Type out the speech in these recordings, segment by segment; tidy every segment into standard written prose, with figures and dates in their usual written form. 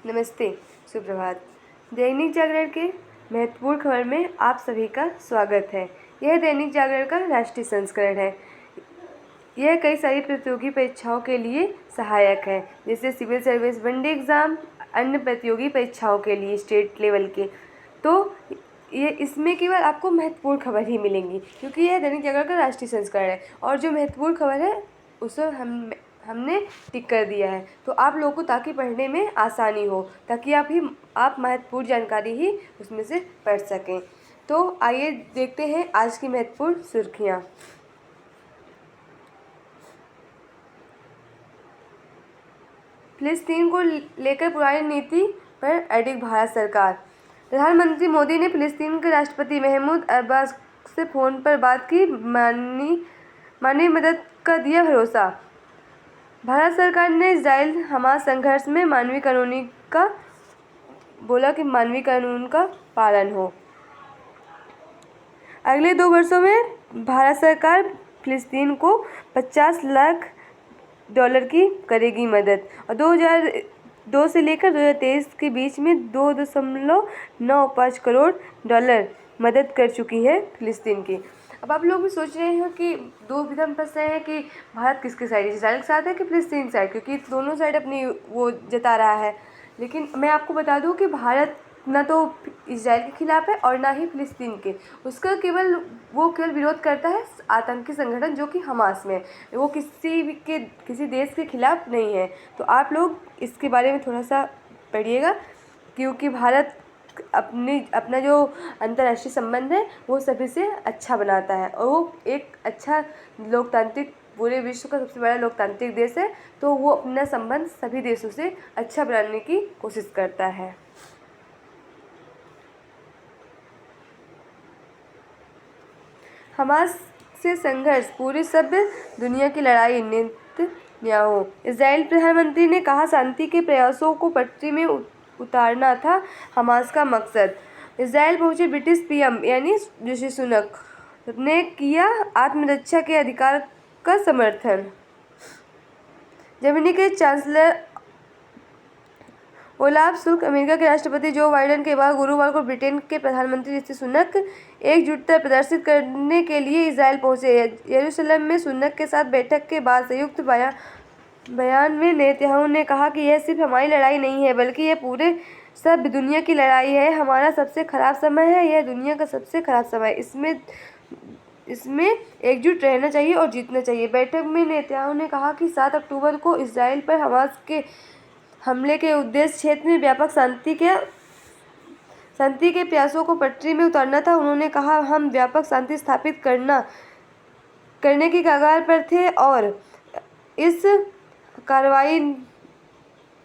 नमस्ते, सुप्रभात। दैनिक जागरण के महत्वपूर्ण खबर में आप सभी का स्वागत है। यह दैनिक जागरण का राष्ट्रीय संस्करण है। यह कई सारी प्रतियोगी परीक्षाओं के लिए सहायक है, जैसे सिविल सर्विस, वनडे एग्ज़ाम, अन्य प्रतियोगी परीक्षाओं के लिए स्टेट लेवल के। तो ये इसमें केवल आपको महत्वपूर्ण खबर ही मिलेंगी, क्योंकि यह दैनिक जागरण का राष्ट्रीय संस्करण है और जो महत्वपूर्ण खबर है उसे हमने टिक कर दिया है, तो आप लोगों को ताकि पढ़ने में आसानी हो, ताकि आप महत्वपूर्ण जानकारी ही उसमें से पढ़ सकें। तो आइए देखते हैं आज की महत्वपूर्ण सुर्खियाँ। फिलिस्तीन को लेकर पुरानी नीति पर अडिग भारत सरकार। प्रधानमंत्री मोदी ने फिलिस्तीन के राष्ट्रपति महमूद अब्बास से फ़ोन पर बात की, मानवीय मदद का दिया भरोसा। भारत सरकार ने इजराइल हमास संघर्ष में मानवीय कानून का पालन हो। अगले 2 वर्षों में भारत सरकार फिलिस्तीन को $50 लाख की करेगी मदद और 2002 से लेकर 2023 के बीच में $2.95 करोड़ मदद कर चुकी है फिलिस्तीन की। अब आप लोग भी सोच रहे हैं कि दो विधम फंस रहे हैं कि भारत किसके साइड, इजराइल के साथ है कि फिलिस्तीन साइड, क्योंकि दोनों साइड अपनी वो जता रहा है। लेकिन मैं आपको बता दूं कि भारत ना तो इजराइल के खिलाफ है और ना ही फिलिस्तीन के। उसका केवल विरोध करता है आतंकी संगठन जो कि हमास में, वो किसी देश के खिलाफ नहीं है। तो आप लोग इसके बारे में थोड़ा सा पढ़िएगा, क्योंकि भारत अपना जो अंतर्राष्ट्रीय संबंध है वो सभी से अच्छा बनाता है और वो एक अच्छा लोकतांत्रिक, पूरे विश्व का सबसे बड़ा लोकतांत्रिक देश है, तो वो अपना संबंध सभी देशों से अच्छा बनाने की कोशिश करता है। हमास से संघर्ष पूरी सभ्य दुनिया की लड़ाई, नेतन्याहू। इजराइल प्रधानमंत्री ने कहा, शांति के प्रयासों को पटरी में उतारना था हमास का मकसद। इजराइल पहुंचे ब्रिटिश पीएम यानी ऋषि सुनक ने किया आत्मरक्षा के अधिकार का समर्थन। जर्मनी के चांसलर ओलाफ शुल्क अमेरिका के राष्ट्रपति जो बाइडेन के बाद गुरुवार को ब्रिटेन के प्रधानमंत्री ऋषि सुनक एकजुटता प्रदर्शित करने के लिए इजराइल पहुंचे। यरूशलेम में सुनक के साथ बैठक के बाद संयुक्त बयान में नेतन्याहू ने कहा कि यह सिर्फ हमारी लड़ाई नहीं है, बल्कि यह पूरे सब दुनिया की लड़ाई है। हमारा सबसे खराब समय है, यह दुनिया का सबसे खराब समय। इसमें एकजुट रहना चाहिए और जीतना चाहिए। बैठक में नेतन्याहू ने कहा कि 7 अक्टूबर को इजराइल पर हमास के हमले के उद्देश्य क्षेत्र में व्यापक शांति के प्रयासों को पटरी में उतारना था। उन्होंने कहा, हम व्यापक शांति स्थापित करने की कगार पर थे और इस कार्रवाई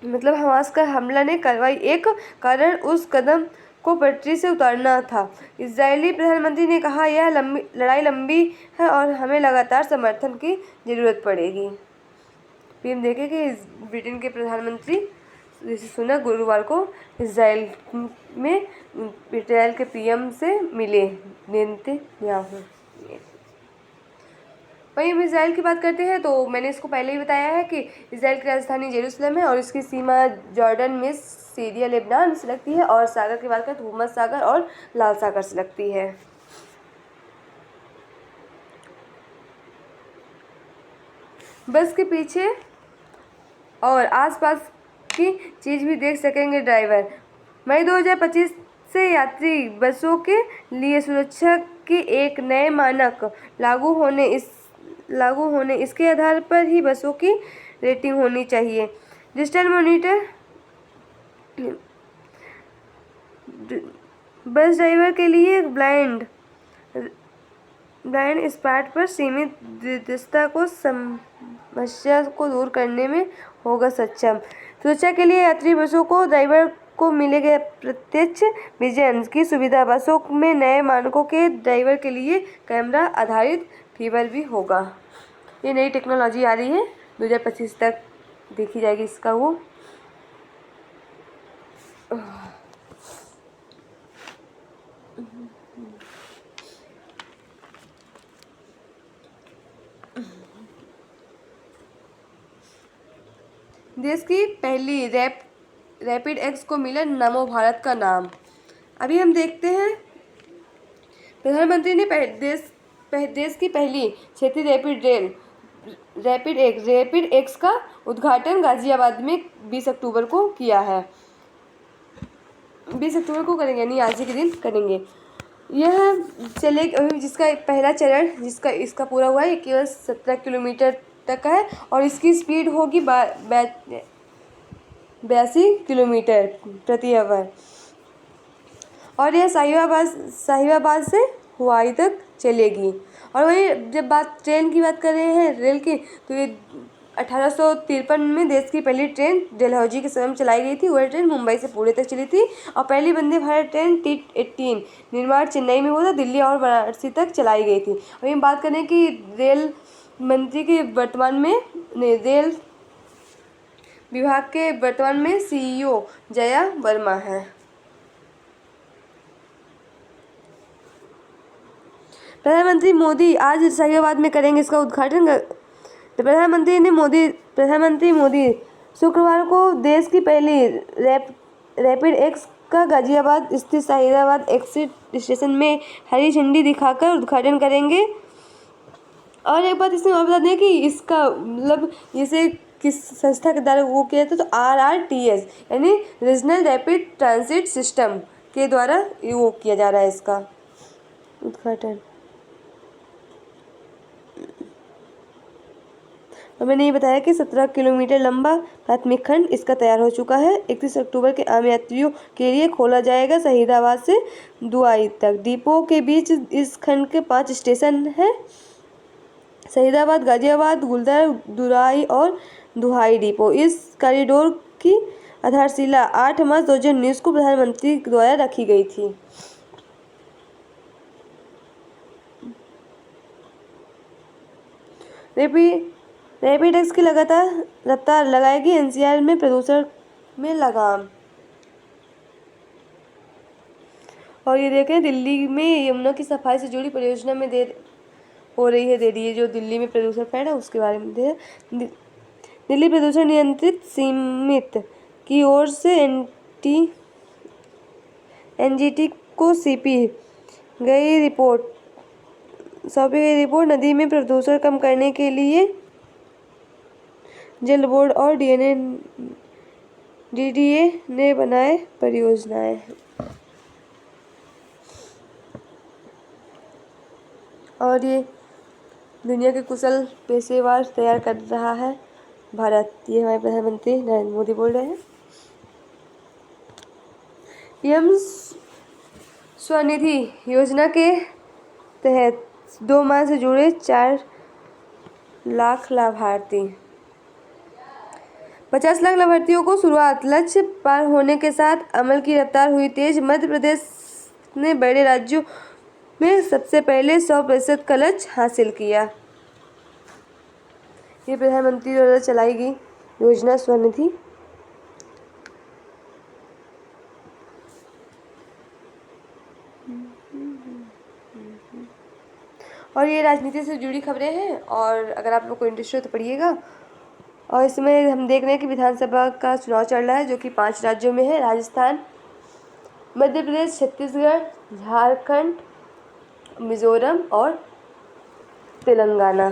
हमास का हमला ने कार्रवाई एक कारण उस कदम को पटरी से उतारना था। इजरायली प्रधानमंत्री ने कहा, यह लड़ाई लंबी है और हमें लगातार समर्थन की जरूरत पड़ेगी। फिर देखें कि ब्रिटेन के प्रधानमंत्री ऋषि सुनक गुरुवार को इजराइल के पीएम से मिले, नेतन्याहू। वहीं हम इजराइल की बात करते हैं तो मैंने इसको पहले ही बताया है कि इजराइल की राजधानी जेरूसलम है और इसकी सीमा जॉर्डन में सीरिया, लेबनान से लगती है और सागर की बात करें तो भूमध्य सागर और लाल सागर से लगती है। बस के पीछे और आसपास की चीज़ भी देख सकेंगे ड्राइवर। मई 2025 से यात्री बसों के लिए सुरक्षा के एक नए मानक लागू होने इसके आधार पर ही बसों की रेटिंग होनी चाहिए। डिजिटल मॉनिटर बस ड्राइवर के लिए ब्लाइंड स्पॉट पर सीमित दृश्यता को समस्या को दूर करने में होगा सक्षम। सुरक्षा के लिए यात्री बसों को ड्राइवर को मिलेगा प्रत्यक्ष विजन की सुविधा। बसों में नए मानकों के ड्राइवर के लिए कैमरा आधारित फीवर भी होगा। ये नई टेक्नोलॉजी आ रही है, 2025 तक देखी जाएगी इसका वो। देश की पहली रैपिड एक्स को मिला नमो भारत का नाम। अभी हम देखते हैं प्रधानमंत्री ने देश की पहली क्षेत्रीय रैपिड रेल रैपिड एक्स का उद्घाटन गाजियाबाद में 20 अक्टूबर को किया है। 20 अक्टूबर को करेंगे, यानी आज ही के दिन करेंगे। यह चलेगी, जिसका पहला चरण जिसका इसका पूरा हुआ है, ये केवल 17 किलोमीटर तक का है और इसकी स्पीड होगी 82 किलोमीटर प्रति आवर और यह साहिबाबाद से हुवाई तक चलेगी। और वही जब ट्रेन की बात कर रहे हैं रेल की, तो ये 1853 में देश की पहली ट्रेन डलहौजी के समय चलाई गई थी। वह ट्रेन मुंबई से पुणे तक चली थी और पहली वंदे भारत ट्रेन T18 निर्माण चेन्नई में हुआ था, दिल्ली और वाराणसी तक चलाई गई थी। और हम बात करें कि रेल मंत्री के वर्तमान में रेल विभाग के वर्तमान में CEO जया वर्मा है। प्रधानमंत्री मोदी आज साहिबाबाद में करेंगे इसका उद्घाटन। प्रधानमंत्री मोदी शुक्रवार को देश की पहली रैपिड एक्स का गाजियाबाद स्थित साहिबाबाद एक्सिट स्टेशन में हरी झंडी दिखाकर उद्घाटन करेंगे। और एक बात इसमें और बता दें कि इसका मतलब इसे किस संस्था के द्वारा वो किया था, तो RRTS यानी रीजनल रैपिड ट्रांजिट सिस्टम के द्वारा वो किया जा रहा है इसका उद्घाटन। और मैंने ये बताया कि 17 किलोमीटर लंबा प्राथमिक खंड इसका तैयार हो चुका है। 31 अक्टूबर के आम यात्रियों के लिए खोला जाएगा। शहीदाबाद से दुआई तक डिपो के बीच इस खंड के 5 स्टेशन हैं। शहीदाबाद, गाजियाबाद, गुलदार, दुराई और दुहाई डिपो। इस कॉरिडोर की आधारशिला 8 मार्च 2019 को प्रधानमंत्री द्वारा रखी गई थी। रैपिड एक्स की लगातार रफ्तार लगाएगी NCR में प्रदूषण में लगाम। और ये देखें, दिल्ली में यमुना की सफाई से जुड़ी परियोजना में देरी है जो दिल्ली में प्रदूषण फैल रहा है उसके बारे में दिल्ली प्रदूषण नियंत्रित समिति की ओर से NGT को सौंपी गई रिपोर्ट नदी में प्रदूषण कम करने के लिए जल बोर्ड और DDA ने बनाए परियोजनाएं। और ये दुनिया के कुशल पेशेवर तैयार कर रहा है भारत, ये हमारे प्रधानमंत्री नरेंद्र मोदी बोल रहे हैं। PM स्वनिधि योजना के तहत 2 माह से जुड़े 4 लाख लाभार्थी 50 लाख लाभार्थियों को शुरुआत। लक्ष्य पार होने के साथ अमल की रफ्तार हुई तेज। मध्य प्रदेश ने बड़े राज्यों में सबसे पहले 100% का लक्ष्य हासिल किया। ये प्रधानमंत्री द्वारा चलाई गई योजना स्वनिधि। और ये राजनीति से जुड़ी खबरें हैं और अगर आप लोग को इंटरेस्ट हो तो पढ़िएगा। और इसमें हम देख रहे हैं कि विधानसभा का चुनाव चल रहा है जो कि 5 राज्यों में है, राजस्थान, मध्य प्रदेश, छत्तीसगढ़, झारखंड, मिजोरम और तेलंगाना।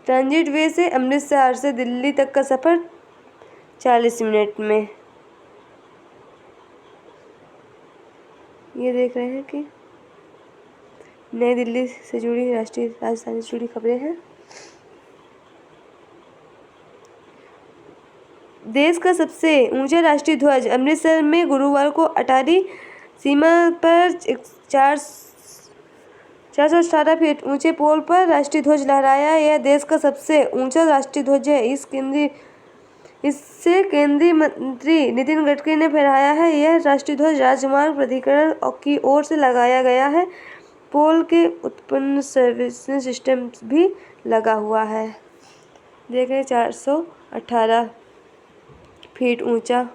ट्रांजिट वे से अमृतसर से दिल्ली तक का सफ़र 40 मिनट में। ये देख रहे हैं कि नई दिल्ली से जुड़ी राष्ट्रीय राजधानी से जुड़ी खबरें हैं। देश का सबसे ऊंचा राष्ट्रीय ध्वज अमृतसर में गुरुवार को अटारी सीमा पर 418 फीट ऊंचे पोल पर राष्ट्रीय ध्वज लहराया। यह देश का सबसे ऊंचा राष्ट्रीय ध्वज है। इससे केंद्रीय मंत्री नितिन गडकरी ने फहराया है। यह राष्ट्रीय ध्वज राजमार्ग प्राधिकरण की ओर से लगाया गया है। पोल के उत्पन्न सर्विसिंग सिस्टम भी लगा हुआ है। देखें, 418 फीट ऊंचा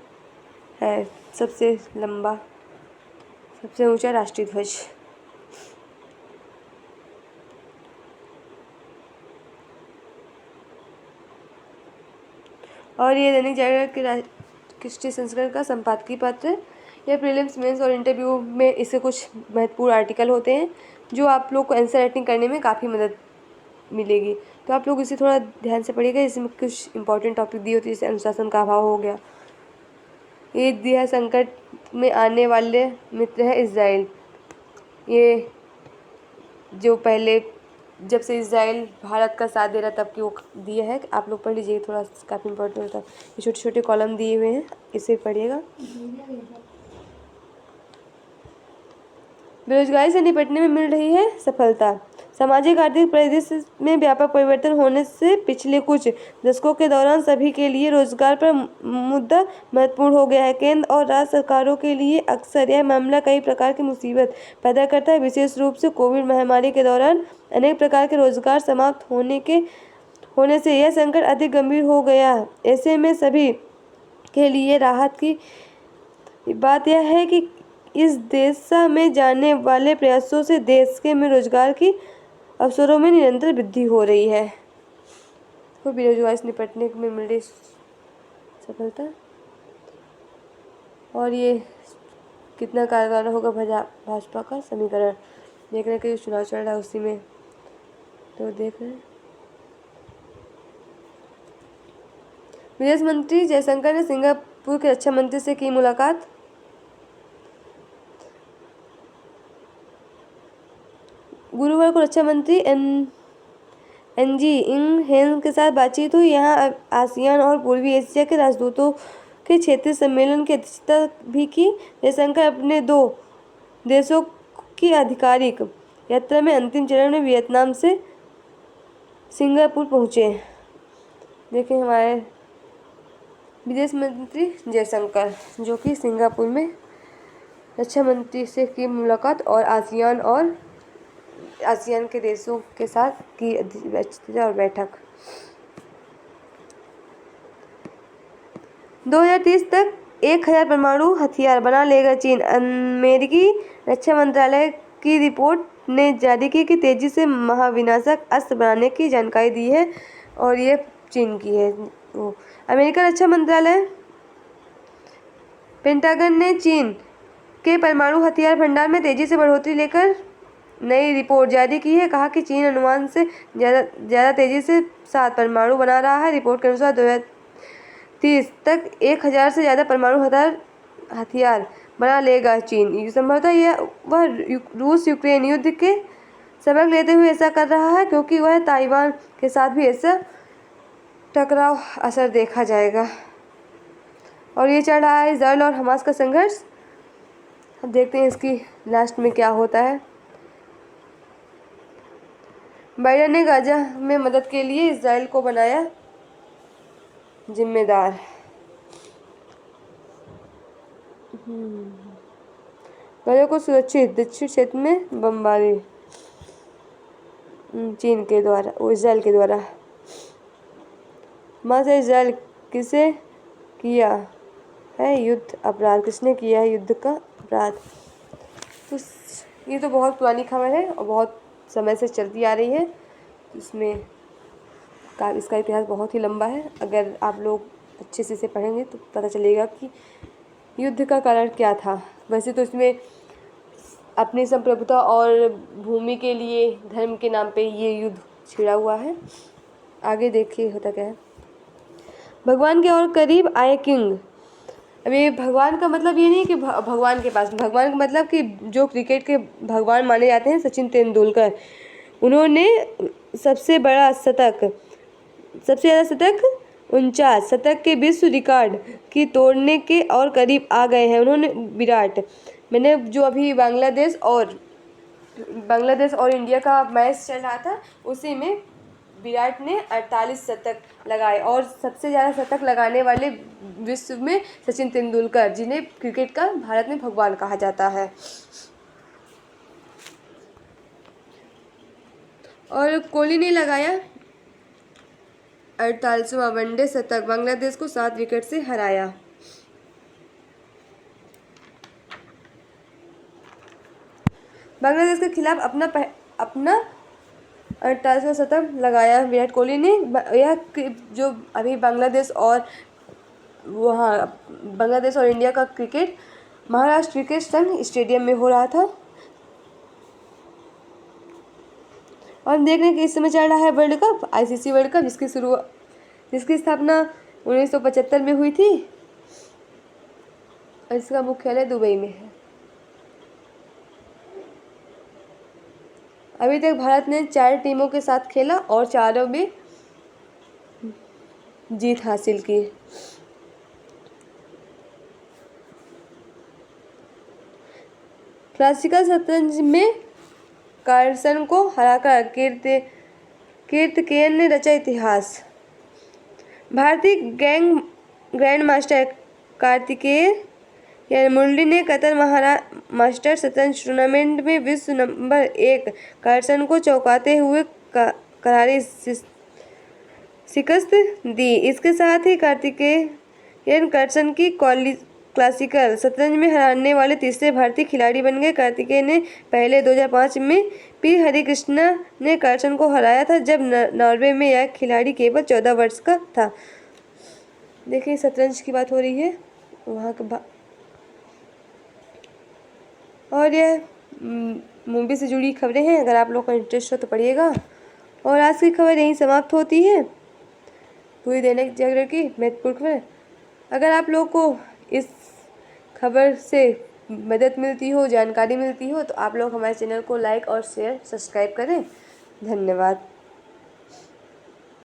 है सबसे ऊंचा राष्ट्रीय ध्वज। और ये दैनिक जागरण के राष्ट्रीय संस्करण का संपादकीय पत्र है। यह प्रीलिम्स, मेंस और इंटरव्यू में इसके कुछ महत्वपूर्ण आर्टिकल होते हैं जो आप लोग को आंसर राइटिंग करने में काफ़ी मदद मिलेगी। तो आप लोग इसे थोड़ा ध्यान से पढ़िएगा। इसमें कुछ इंपॉर्टेंट टॉपिक दिए होते हैं, जैसे अनुशासन का अभाव हो गया। ये दिया संकट में आने वाले मित्र है इजराइल। ये जो पहले जब से इजराइल भारत का साथ दे रहा तब की वो दिया है, आप लोग पढ़ लीजिए, थोड़ा काफ़ी इंपॉर्टेंट होता है। ये छोटे छोटे कॉलम दिए हुए हैं, इसे पढ़िएगा। बेरोजगारी से निपटने में मिल रही है सफलता। सामाजिक आर्थिक परिदृश्य में व्यापक परिवर्तन होने से पिछले कुछ दशकों के दौरान सभी के लिए रोजगार पर मुद्दा महत्वपूर्ण हो गया है। केंद्र और राज्य सरकारों के लिए अक्सर यह मामला कई प्रकार की मुसीबत पैदा करता है। विशेष रूप से कोविड महामारी के दौरान अनेक प्रकार के रोजगार समाप्त होने से यह संकट अधिक गंभीर हो गया। ऐसे में सभी के लिए राहत की बात यह है कि इस दिशा में जाने वाले प्रयासों से देश के में रोजगार की अवसरों में निरंतर वृद्धि हो रही है। तो बेरोजगारी से निपटने में मिल रही सफलता। और ये कितना कारगर होगा भाजपा का समीकरण देख रहे हैं कि चुनाव चल रहा है उसी में, तो देख रहे हैं। विदेश मंत्री जयशंकर ने सिंगापुर के रक्षा मंत्री से की मुलाकात। गुरुवार को रक्षा मंत्री एनजी इंग हेन के साथ बातचीत हुई। यहाँ आसियान और पूर्वी एशिया के राजदूतों के क्षेत्रीय सम्मेलन की अध्यक्षता भी की। जयशंकर अपने 2 देशों की आधिकारिक यात्रा में अंतिम चरण में वियतनाम से सिंगापुर पहुँचे। देखें हमारे विदेश मंत्री जयशंकर जो कि सिंगापुर में रक्षा मंत्री से की मुलाकात और आसियान के देशों के साथ की अध्यक्षता और बैठक। 2030 तक 1000 परमाणु हथियार बना लेगा चीन। अमेरिकी रक्षा मंत्रालय की रिपोर्ट ने जारी की कि तेजी से महाविनाशक अस्त्र बनाने की जानकारी दी है और ये चीन की है। अमेरिका रक्षा मंत्रालय पेंटागन ने चीन के परमाणु हथियार भंडार में तेजी से बढ़ोतरी लेकर नई रिपोर्ट जारी की है। कहा कि चीन अनुमान से ज़्यादा तेजी से 7 परमाणु बना रहा है। रिपोर्ट के अनुसार 2030 तक 1000 से ज़्यादा परमाणु हथियार बना लेगा चीन। संभवतः वह रूस यूक्रेन युद्ध के सबक लेते हुए ऐसा कर रहा है, क्योंकि वह ताइवान के साथ भी ऐसा टकराव असर देखा जाएगा। और ये चल रहा है इजराइल और हमास का संघर्ष। अब देखते हैं इसकी लास्ट में क्या होता है। बाइडेन ने गाजा में मदद के लिए इजराइल को बनाया जिम्मेदार। गाजा को सुरक्षित दक्षिण क्षेत्र में बमबारी चीन के द्वारा, इजराइल के द्वारा। हमास से इजराइल किसे किया है युद्ध अपराध, किसने किया है युद्ध का अपराध। तो ये तो बहुत पुरानी खबर है और बहुत समय से चलती आ रही है। इसमें इसका इतिहास बहुत ही लंबा है। अगर आप लोग अच्छे से इसे पढ़ेंगे तो पता चलेगा कि युद्ध का कारण क्या था। वैसे तो इसमें अपनी संप्रभुता और भूमि के लिए धर्म के नाम पे ये युद्ध छिड़ा हुआ है। आगे देखिए होता क्या है। भगवान के और करीब आए किंग। अभी भगवान का मतलब ये नहीं कि भगवान के पास, भगवान का मतलब कि जो क्रिकेट के भगवान माने जाते हैं सचिन तेंदुलकर, उन्होंने सबसे ज़्यादा शतक 49 शतक के विश्व रिकॉर्ड की तोड़ने के और करीब आ गए हैं। उन्होंने मैंने जो अभी बांग्लादेश और इंडिया का मैच चल रहा था उसी में विराट ने 48 शतक लगाए और सबसे ज़्यादा शतक लगाने वाले विश्व में सचिन तेंदुलकर, जिन्हें क्रिकेट का भारत में भगवान कहा जाता है। और कोहली ने लगाया 48वां वनडे शतक, बांग्लादेश को 7 विकेट से हराया। बांग्लादेश के खिलाफ अपना 48वां शतक लगाया विराट कोहली ने। यह जो अभी बांग्लादेश और इंडिया का क्रिकेट महाराष्ट्र क्रिकेट संघ स्टेडियम में हो रहा था। और देख रहे हैं कि इस समय चल रहा है world cup, ICC world cup, जिसकी स्थापना 1975 में हुई थी और इसका मुख्यालय दुबई में है। अभी तक भारत ने 4 टीमों के साथ खेला और चारों में जीत हासिल की। क्लासिकल शतरंज में कार्लसन को हराकर कीर्तिकेयन ने रचा इतिहास। भारतीय ग्रैंड मास्टर कार्तिकेय मुरली ने कतर मास्टर शतरंज टूर्नामेंट में विश्व नंबर 1 कार्लसन को चौंकाते हुए करारी शिकस्त दी। इसके साथ ही कार्तिकेयन कार्लसन की क्लासिकल शतरंज में हराने वाले तीसरे भारतीय खिलाड़ी बन गए। कार्तिकेय ने पहले 2005 में पी हरिकृष्णा ने कार्लसन को हराया था, जब नॉर्वे में यह खिलाड़ी केवल 14 वर्ष का था। देखिए शतरंज की बात हो रही है वहाँ के और यह मूवी से जुड़ी खबरें हैं। अगर आप लोग का इंटरेस्ट हो तो पढ़िएगा। और आज की खबर यहीं समाप्त होती है, पूरी दैनिक जागरण की महत्वपूर्ण खबर। अगर आप लोग को इस खबर से मदद मिलती हो, जानकारी मिलती हो, तो आप लोग हमारे चैनल को लाइक और शेयर सब्सक्राइब करें। धन्यवाद।